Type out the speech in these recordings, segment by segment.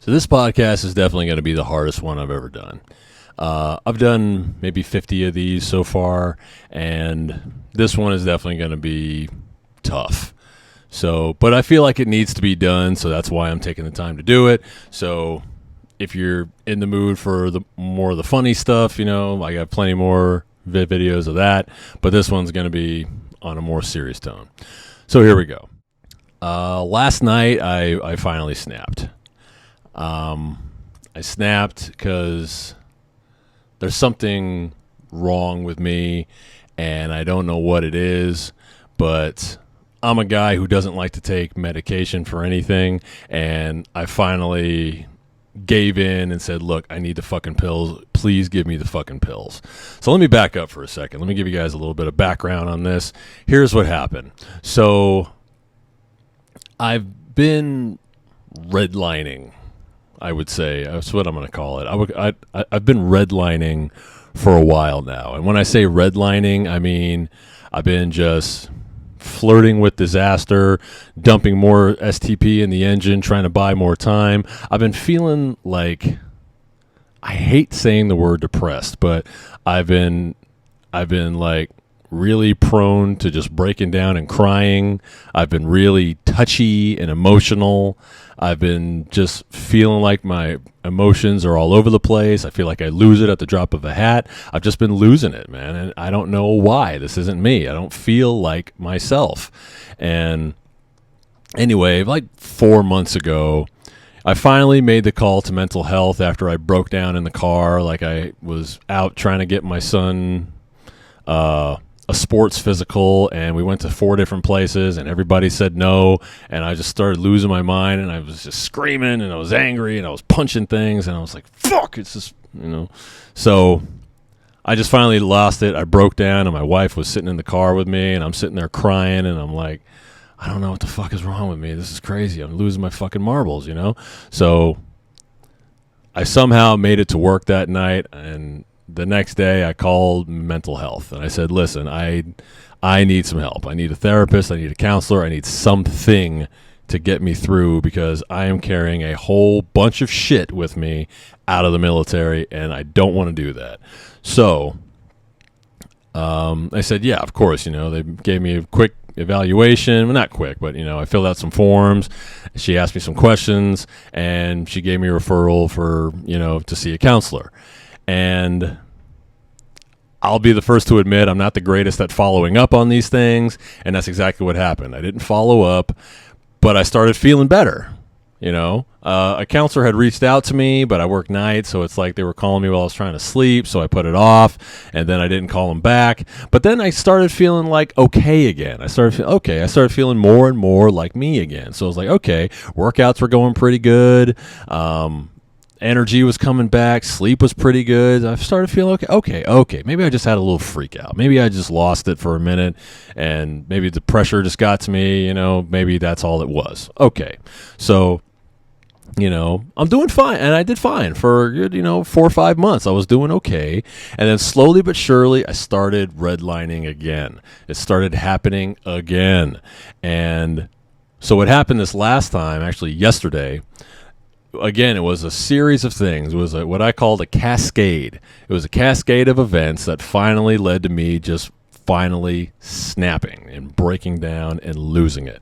So this podcast is definitely going to be the hardest one I've ever done. I've done maybe 50 of these so far, and this one is definitely going to be tough. So, but I feel like it needs to be done, so that's why I'm taking the time to do it. So if you're in the mood for the more of the funny stuff, I got plenty more videos of that, but this one's going to be on a more serious tone. So here we go. Last night, I finally snapped. I snapped because there's something wrong with me, and I don't know what it is, but I'm a guy who doesn't like to take medication for anything, and I finally gave in and said, look, I need the fucking pills. Please give me the fucking pills. So let me back up for a second. Let me give you guys a little bit of background on this. Here's what happened. So I've been redlining, I would say. That's what I'm going to call it. I've been redlining for a while now. And when I say redlining, I mean I've been just flirting with disaster, dumping more STP in the engine, trying to buy more time. I've been feeling like, I hate saying the word depressed, but I've been like really prone to just breaking down and crying. I've been really touchy and emotional. I've been just feeling like my emotions are all over the place. I feel like I lose it at the drop of a hat. I've just been losing it, man. And I don't know why. This isn't me. I don't feel like myself. And anyway, like 4 months ago, I finally made the call to mental health after I broke down in the car. Like I was out trying to get my son a sports physical, and we went to 4 different places, and everybody said no, and I just started losing my mind, and I was just screaming, and I was angry, and I was punching things, and I was like, fuck, it's just, So I just finally lost it. I broke down, and my wife was sitting in the car with me, and I'm sitting there crying, and I'm like, I don't know what the fuck is wrong with me. This is crazy. I'm losing my fucking marbles, So I somehow made it to work that night, and the next day I called mental health and I said, listen, I need some help. I need a therapist. I need a counselor. I need something to get me through because I am carrying a whole bunch of shit with me out of the military and I don't want to do that. So I said, yeah, of course. They gave me a quick evaluation. Well, not quick, but, I filled out some forms. She asked me some questions and she gave me a referral for, to see a counselor. And I'll be the first to admit I'm not the greatest at following up on these things, and that's exactly what happened. I didn't follow up, but I started feeling better. A counselor had reached out to me, but I work nights, so it's like they were calling me while I was trying to sleep, so I put it off, and then I didn't call them back. But then I started feeling like okay again. I started feeling more and more like me again. So I was like, okay, workouts were going pretty good. Energy was coming back. Sleep was pretty good. I started feeling okay. Maybe I just had a little freak out. Maybe I just lost it for a minute, and maybe the pressure just got to me. Maybe that's all it was. Okay, so I'm doing fine, and I did fine for 4 or 5 months. I was doing okay, and then slowly but surely, I started redlining again. It started happening again, and so what happened this last time, actually yesterday. Again, it was a series of things. It was what I called a cascade. It was a cascade of events that finally led to me just finally snapping and breaking down and losing it.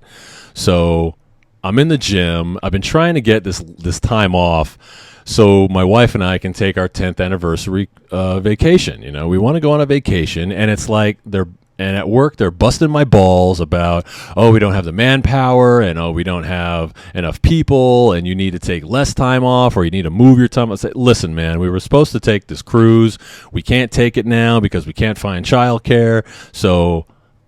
So I'm in the gym. I've been trying to get this time off so my wife and I can take our 10th anniversary vacation. We want to go on a vacation, and it's like and at work, they're busting my balls about, we don't have the manpower, and we don't have enough people, and you need to take less time off, or you need to move your time. I say, listen, man, we were supposed to take this cruise. We can't take it now because we can't find childcare. So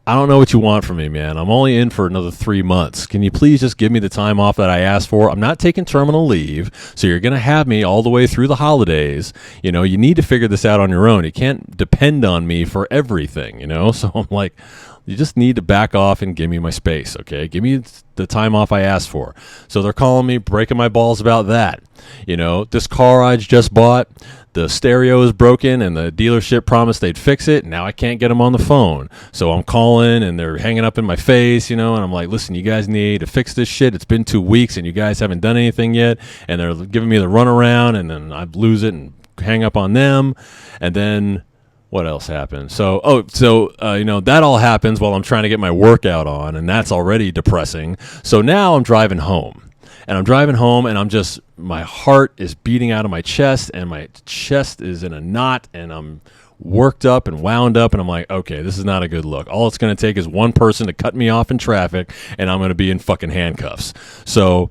I don't know what you want from me, man. I'm only in for another 3 months. Can you please just give me the time off that I asked for? I'm not taking terminal leave, so you're going to have me all the way through the holidays. You need to figure this out on your own. You can't depend on me for everything, So I'm like, you just need to back off and give me my space, okay? Give me the time off I asked for. So they're calling me, breaking my balls about that. This car I just bought, the stereo is broken and the dealership promised they'd fix it. Now I can't get them on the phone. So I'm calling and they're hanging up in my face, and I'm like, listen, you guys need to fix this shit. It's been 2 weeks and you guys haven't done anything yet. And they're giving me the runaround, and then I lose it and hang up on them. And then what else happened? So that all happens while I'm trying to get my workout on, and that's already depressing. So now I'm driving home. And I'm just, my heart is beating out of my chest, and my chest is in a knot, and I'm worked up and wound up, and I'm like, okay, this is not a good look. All it's going to take is one person to cut me off in traffic, and I'm going to be in fucking handcuffs. So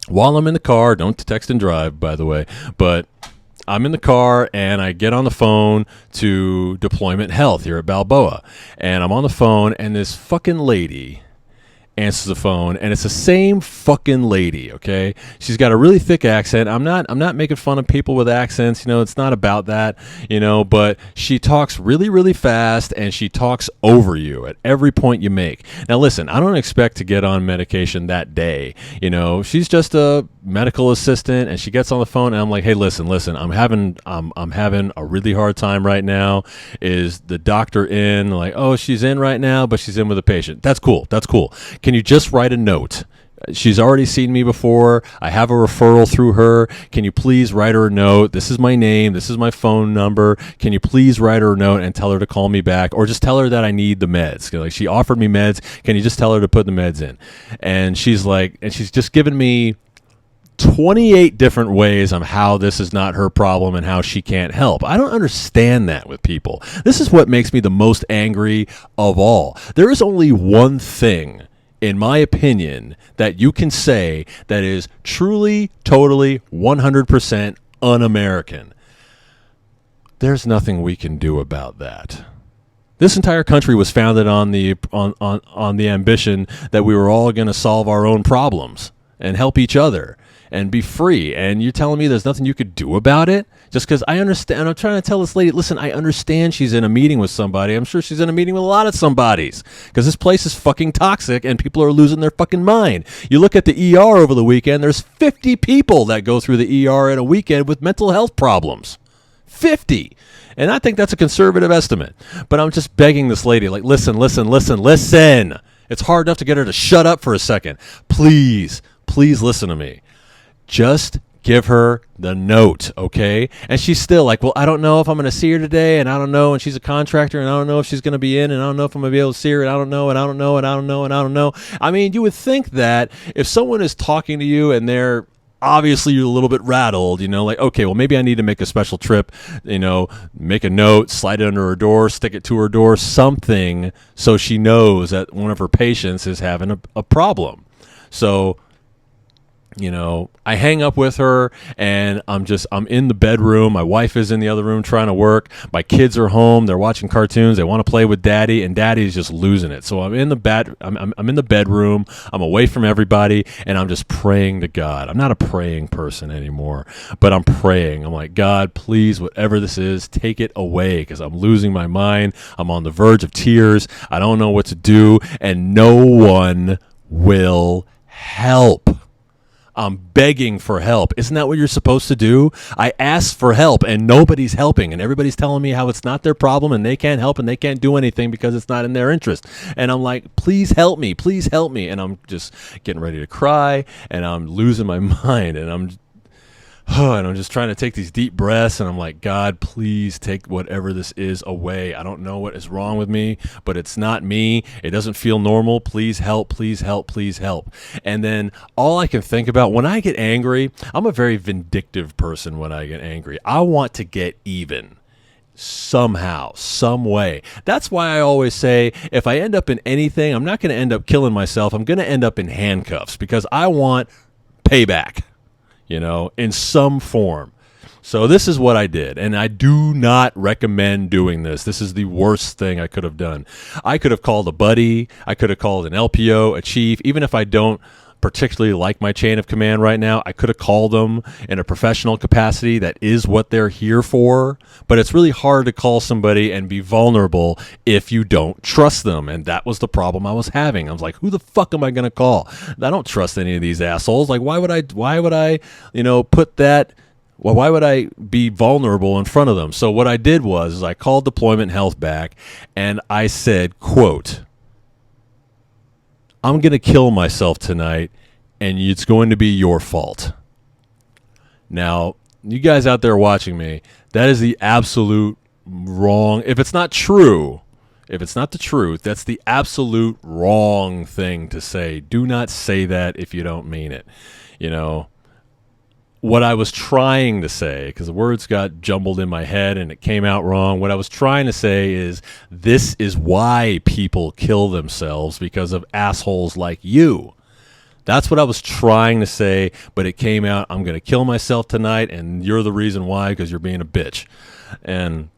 while I'm in the car, don't text and drive, by the way, but I'm in the car, and I get on the phone to Deployment Health here at Balboa, and I'm on the phone, and this fucking lady answers the phone, and it's the same fucking lady, okay? She's got a really thick accent. I'm not making fun of people with accents, it's not about that, but she talks really, really fast, and she talks over you at every point you make. Now listen, I don't expect to get on medication that day. She's just a medical assistant, and she gets on the phone, and I'm like, hey, listen, I'm having a really hard time right now. Is the doctor in? Like, oh, she's in right now, but she's in with a patient. That's cool. Can you just write a note? She's already seen me before. I have a referral through her. Can you please write her a note? This is my name. This is my phone number. Can you please write her a note and tell her to call me back, or just tell her that I need the meds? Like, she offered me meds. Can you just tell her to put the meds in? And she's just given me 28 different ways on how this is not her problem and how she can't help. I don't understand that with people. This is what makes me the most angry of all. There is only one thing, in my opinion, that you can say that is truly, totally, 100% un-American. There's nothing we can do about that. This entire country was founded on the ambition that we were all going to solve our own problems and help each other and be free. And you're telling me there's nothing you could do about it? Just because I understand. I'm trying to tell this lady, listen, I understand she's in a meeting with somebody. I'm sure she's in a meeting with a lot of somebodies, because this place is fucking toxic and people are losing their fucking mind. You look at the ER over the weekend, there's 50 people that go through the ER in a weekend with mental health problems. 50. And I think that's a conservative estimate. But I'm just begging this lady, like, listen. It's hard enough to get her to shut up for a second. Please listen to me. Just give her the note, okay? And she's still like, well, I don't know if I'm going to see her today, and I don't know, and she's a contractor, and I don't know if she's going to be in, and I don't know if I'm going to be able to see her, and I don't know. I mean, you would think that if someone is talking to you and they're obviously you're a little bit rattled, like, okay, well, maybe I need to make a special trip, make a note, slide it under her door, stick it to her door, something, so she knows that one of her patients is having a problem. So, I hang up with her, and I'm in the bedroom. My wife is in the other room trying to work. My kids are home. They're watching cartoons. They want to play with daddy, and daddy's just losing it. So I'm in the bedroom. I'm away from everybody, and I'm just praying to God. I'm not a praying person anymore, but I'm praying. I'm like, God, please, whatever this is, take it away, because I'm losing my mind. I'm on the verge of tears. I don't know what to do, and no one will help. I'm begging for help. Isn't that what you're supposed to do? I asked for help, and nobody's helping, and everybody's telling me how it's not their problem, and they can't help, and they can't do anything because it's not in their interest. And I'm like, please help me. And I'm just getting ready to cry, and I'm losing my mind, and I'm just trying to take these deep breaths, and I'm like, God, please take whatever this is away. I don't know what is wrong with me, but it's not me. It doesn't feel normal. Please help. And then all I can think about when I get angry, I'm a very vindictive person when I get angry. I want to get even. Somehow, some way. That's why I always say, if I end up in anything, I'm not going to end up killing myself. I'm going to end up in handcuffs, because I want payback. In some form. So this is what I did, and I do not recommend doing this. This is the worst thing I could have done. I could have called a buddy. I could have called an LPO, a chief. Even if I don't particularly like my chain of command right now, I could have called them in a professional capacity. That is what they're here for. But it's really hard to call somebody and be vulnerable if you don't trust them. And that was the problem I was having. I was like, who the fuck am I going to call? I don't trust any of these assholes. Like, why would I, put that, Well, why would I be vulnerable in front of them? So what I did was I called Deployment Health back and I said, quote, I'm going to kill myself tonight and it's going to be your fault. Now, you guys out there watching me, that is the absolute wrong. If it's not true, if it's not the truth, that's the absolute wrong thing to say. Do not say that if you don't mean it. You know, what I was trying to say, because the words got jumbled in my head and it came out wrong. What I was trying to say is this is why people kill themselves, because of assholes like you. That's what I was trying to say, but it came out, I'm going to kill myself tonight, and you're the reason why, because you're being a bitch. And,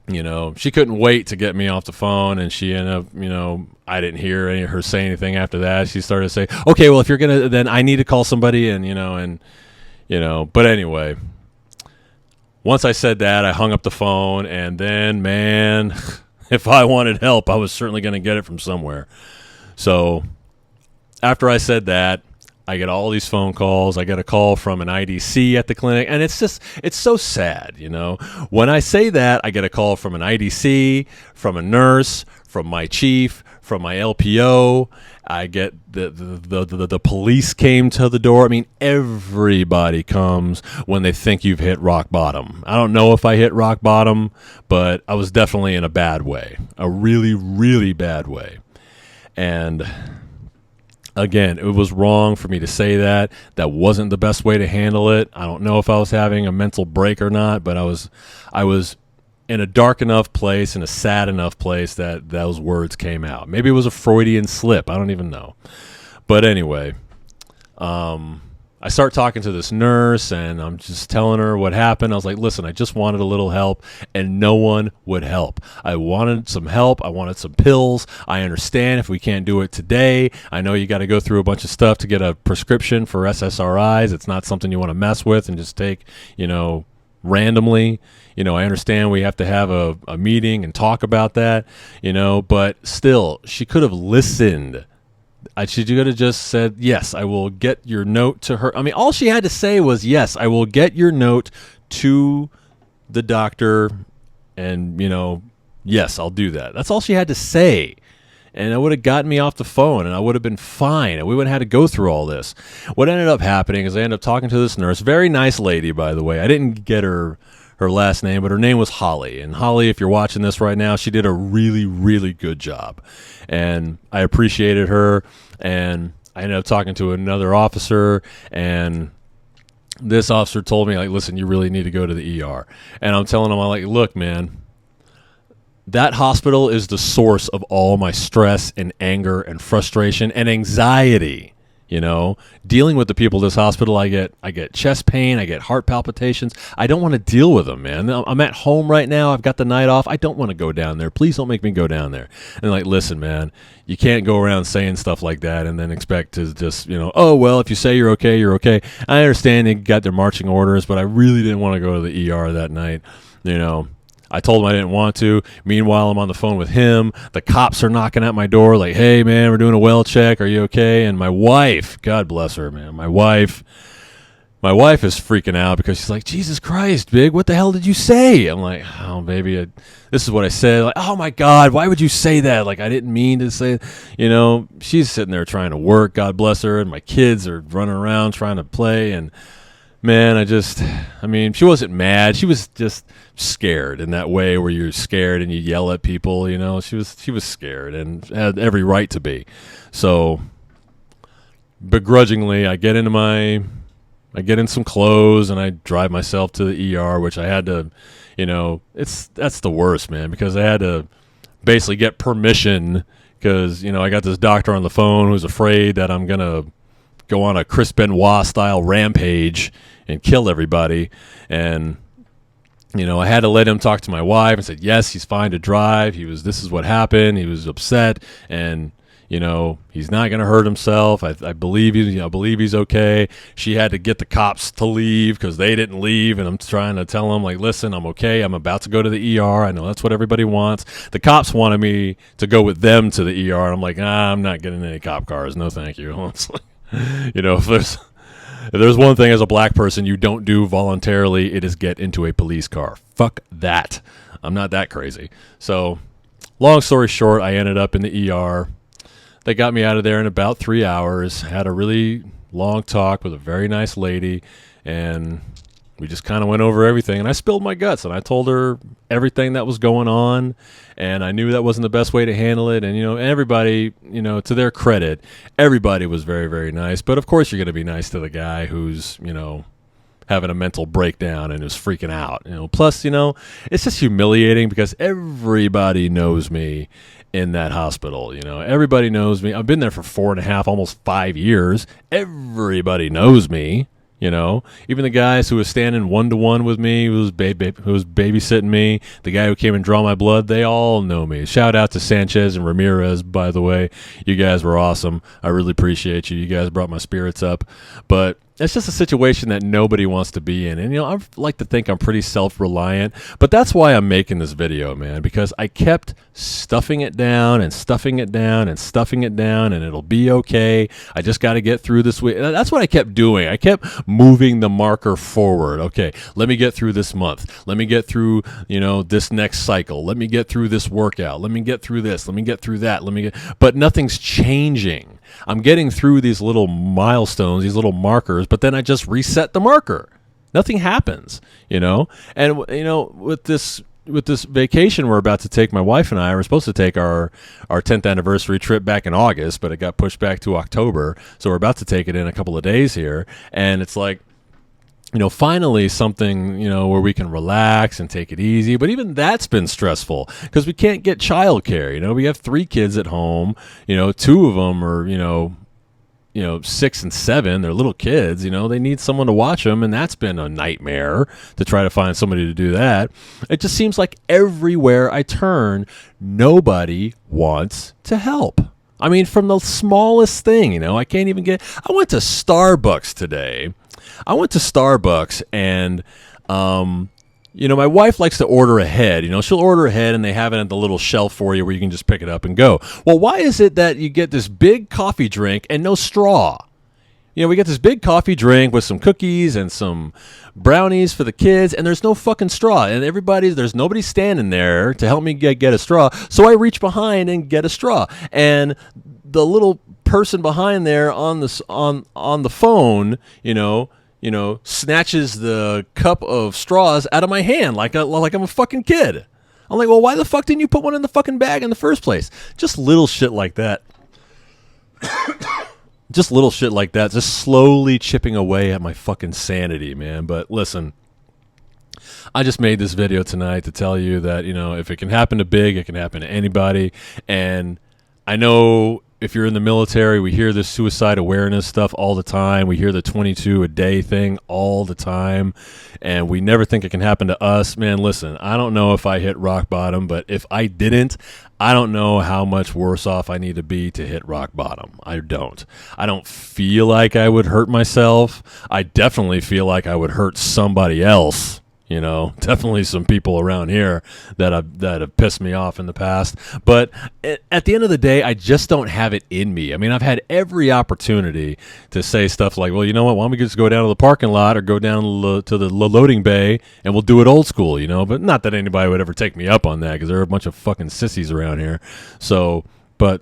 you know, she couldn't wait to get me off the phone, and she ended up, you know, I didn't hear any of her say anything after that. She started to say, okay, well, if you're going to, then I need to call somebody, and, but anyway, once I said that, I hung up the phone, and then, man, if I wanted help, I was certainly going to get it from somewhere. So after I said that, I get all these phone calls. I get a call from an IDC at the clinic, and it's so sad, you know. When I say that, I get a call from an IDC, from a nurse, from my chief, from my LPO. I get the police came to the door. I mean, everybody comes when they think you've hit rock bottom. I don't know if I hit rock bottom, but I was definitely in a bad way, a really, really bad way. And again, it was wrong for me to say that. That wasn't the best way to handle it. I don't know if I was having a mental break or not, but I was in a dark enough place, in a sad enough place that those words came out. Maybe it was a Freudian slip. I don't even know. But anyway, I start talking to this nurse, and I'm just telling her what happened. I was like, listen, I just wanted a little help, and no one would help. I wanted some help. I wanted some pills. I understand if we can't do it today. I know you got to go through a bunch of stuff to get a prescription for SSRIs. It's not something you want to mess with and just take, randomly. I understand we have to have a meeting and talk about that, but still, she could have listened. She could have just said, yes, I will get your note to her. I mean, all she had to say was, yes, I will get your note to the doctor, and, yes, I'll do that. That's all she had to say. And it would have gotten me off the phone, and I would have been fine, and we wouldn't have had to go through all this. What ended up happening is I ended up talking to this nurse, very nice lady, by the way. I didn't get her last name, but her name was Holly. And Holly, if you're watching this right now, she did a really, really good job. And I appreciated her. And I ended up talking to another officer, and this officer told me, like, listen, you really need to go to the ER. And I'm telling him, I'm like, look, man, that hospital is the source of all my stress and anger and frustration and anxiety. Dealing with the people at this hospital, I get chest pain, I get heart palpitations. I don't want to deal with them, man. I'm at home right now. I've got the night off. I don't want to go down there. Please don't make me go down there. And like, listen, man, you can't go around saying stuff like that and then expect to just, oh, well, if you say you're okay, you're okay. I understand they got their marching orders, but I really didn't want to go to the ER that night. I told him I didn't want to. Meanwhile, I'm on the phone with him. The cops are knocking at my door like, hey, man, we're doing a well check. Are you okay? And my wife, God bless her, man, my wife is freaking out because she's like, Jesus Christ, Big, what the hell did you say? I'm like, oh, baby, this is what I said. Like, oh, my God, why would you say that? Like, I didn't mean to say, she's sitting there trying to work, God bless her, and my kids are running around trying to play, and man, she wasn't mad. She was just scared in that way where you're scared and you yell at people, She was scared and had every right to be. So begrudgingly, I get in some clothes and I drive myself to the ER, which I had to, that's the worst, man, because I had to basically get permission because, I got this doctor on the phone who's afraid that I'm going to go on a Chris Benoit style rampage and kill everybody. And, I had to let him talk to my wife and said, yes, he's fine to drive. This is what happened. He was upset and, he's not going to hurt himself. I believe he's okay. She had to get the cops to leave because they didn't leave. And I'm trying to tell him, like, listen, I'm okay. I'm about to go to the ER. I know that's what everybody wants. The cops wanted me to go with them to the ER. And I'm like, I'm not getting any cop cars. No, thank you. If there's, If there's one thing as a black person you don't do voluntarily, it is get into a police car. Fuck that. I'm not that crazy. So, long story short, I ended up in the ER. They got me out of there in about 3 hours. Had a really long talk with a very nice lady, and we just kind of went over everything. And I spilled my guts, and I told her everything that was going on, and I knew that wasn't the best way to handle it. And, everybody, to their credit, everybody was very, very nice. But, of course, you're going to be nice to the guy who's, having a mental breakdown and is freaking out. Plus, it's just humiliating because everybody knows me in that hospital. Everybody knows me. I've been there for 4.5, almost 5 years. Everybody knows me. Even the guys who was standing 1-to-1 with me, who was babysitting me, the guy who came and draw my blood, they all know me. Shout out to Sanchez and Ramirez, by the way. You guys were awesome. I really appreciate you. You guys brought my spirits up. But it's just a situation that nobody wants to be in. And, I like to think I'm pretty self-reliant. But that's why I'm making this video, man, because I kept stuffing it down and stuffing it down and stuffing it down, and it'll be okay. I just got to get through this week. That's what I kept doing. I kept moving the marker forward. Okay, let me get through this month. Let me get through, this next cycle. Let me get through this workout. Let me get through this. Let me get through that. But nothing's changing. I'm getting through these little milestones, these little markers, but then I just reset the marker. Nothing happens, And, with this vacation we're about to take, my wife and I were supposed to take our 10th anniversary trip back in August, but it got pushed back to October. So we're about to take it in a couple of days here. And it's like, finally something, where we can relax and take it easy. But even that's been stressful because we can't get childcare. We have 3 kids at home. 2 of them are, 6 and 7. They're little kids. They need someone to watch them. And that's been a nightmare to try to find somebody to do that. It just seems like everywhere I turn, nobody wants to help. I mean, from the smallest thing, I can't even I went to Starbucks today. And, my wife likes to order ahead. She'll order ahead and they have it at the little shelf for you where you can just pick it up and go. Well, why is it that you get this big coffee drink and no straw? We get this big coffee drink with some cookies and some brownies for the kids, and there's no fucking straw. And there's nobody standing there to help me get a straw. So I reach behind and get a straw. And the little person behind there on the phone, snatches the cup of straws out of my hand like I'm a fucking kid. I'm like, well, why the fuck didn't you put one in the fucking bag in the first place? Just little shit like that. Just slowly chipping away at my fucking sanity, man. But listen, I just made this video tonight to tell you that, if it can happen to Big, it can happen to anybody. And I know if you're in the military, we hear this suicide awareness stuff all the time. We hear the 22 a day thing all the time, and we never think it can happen to us. Man, listen, I don't know if I hit rock bottom, but if I didn't, I don't know how much worse off I need to be to hit rock bottom. I don't feel like I would hurt myself. I definitely feel like I would hurt somebody else. Definitely some people around here that have pissed me off in the past. But at the end of the day, I just don't have it in me. I mean, I've had every opportunity to say stuff like, well, you know what, why don't we just go down to the parking lot or go down to the loading bay and we'll do it old school, But not that anybody would ever take me up on that because there are a bunch of fucking sissies around here. So, but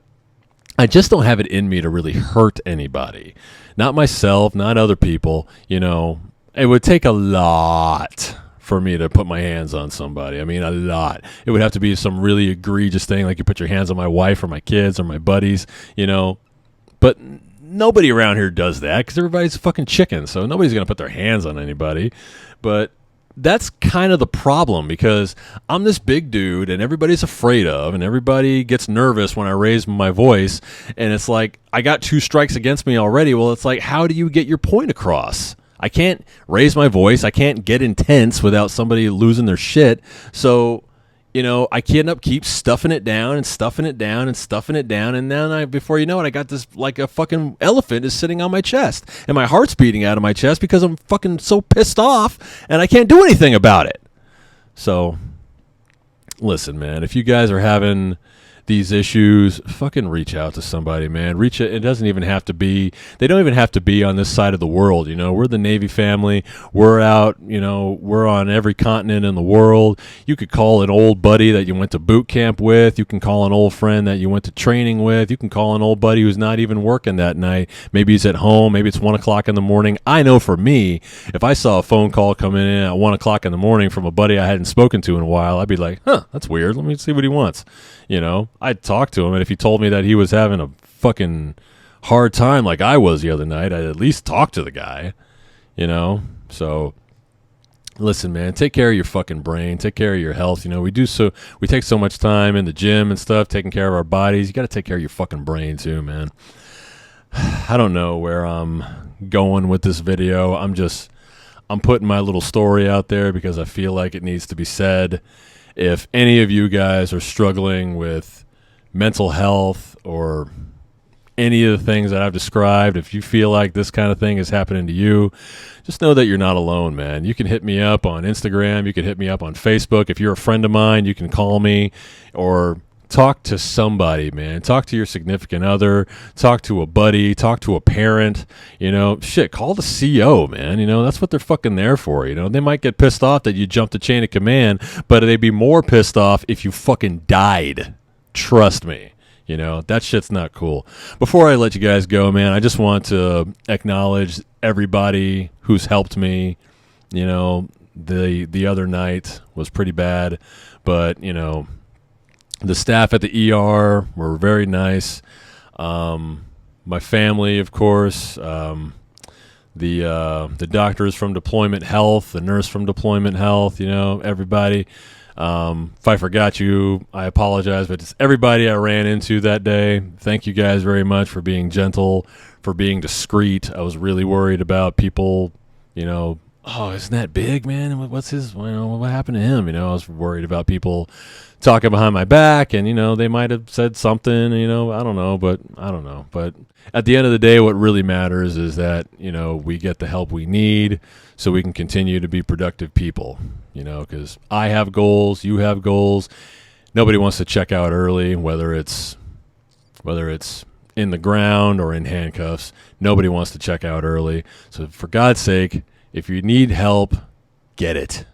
I just don't have it in me to really hurt anybody. Not myself, not other people, It would take a lot for me to put my hands on somebody. I mean, a lot. It would have to be some really egregious thing, like you put your hands on my wife or my kids or my buddies, But nobody around here does that because everybody's a fucking chicken, so nobody's going to put their hands on anybody. But that's kind of the problem because I'm this big dude and everybody's afraid of, and everybody gets nervous when I raise my voice, and it's like, I got 2 strikes against me already. Well, it's like, how do you get your point across? I can't raise my voice. I can't get intense without somebody losing their shit. So, I can keep stuffing it down and stuffing it down and stuffing it down. And then before you know it, I got this like a fucking elephant is sitting on my chest. And my heart's beating out of my chest because I'm fucking so pissed off and I can't do anything about it. So, listen, man, if you guys are having these issues, fucking reach out to somebody, man. It doesn't even have to be, they don't even have to be on this side of the world. We're the Navy family. We're out, we're on every continent in the world. You could call an old buddy that you went to boot camp with. You can call an old friend that you went to training with. You can call an old buddy who's not even working that night. Maybe he's at home. Maybe it's 1 o'clock in the morning. I know for me, if I saw a phone call coming in at 1 o'clock in the morning from a buddy I hadn't spoken to in a while, I'd be like, that's weird. Let me see what he wants. I'd talk to him, and if he told me that he was having a fucking hard time like I was the other night, I'd at least talk to the guy, So, listen, man, take care of your fucking brain, take care of your health. We take so much time in the gym and stuff, taking care of our bodies. You got to take care of your fucking brain too, man. I don't know where I'm going with this video. I'm putting my little story out there because I feel like it needs to be said. If any of you guys are struggling with mental health or any of the things that I've described, if you feel like this kind of thing is happening to you, just know that you're not alone, man. You can hit me up on Instagram. You can hit me up on Facebook. If you're a friend of mine, you can call me or talk to somebody, man. Talk to your significant other. Talk to a buddy. Talk to a parent. Call the CO, man. That's what they're fucking there for. They might get pissed off that you jumped the chain of command, but they'd be more pissed off if you fucking died. Trust me. That shit's not cool. Before I let you guys go, man, I just want to acknowledge everybody who's helped me. The other night was pretty bad, but, the staff at the ER were very nice. My family, of course, the doctors from Deployment Health, the nurse from Deployment Health, everybody. If I forgot you, I apologize, but it's everybody I ran into that day. Thank you guys very much for being gentle, for being discreet. I was really worried about people, oh, isn't that big, man? What's his, what happened to him? I was worried about people talking behind my back, and, they might have said something, I don't know. But at the end of the day, what really matters is that, we get the help we need so we can continue to be productive people, because I have goals, you have goals. Nobody wants to check out early, whether it's in the ground or in handcuffs. Nobody wants to check out early. So for God's sake, if you need help, get it.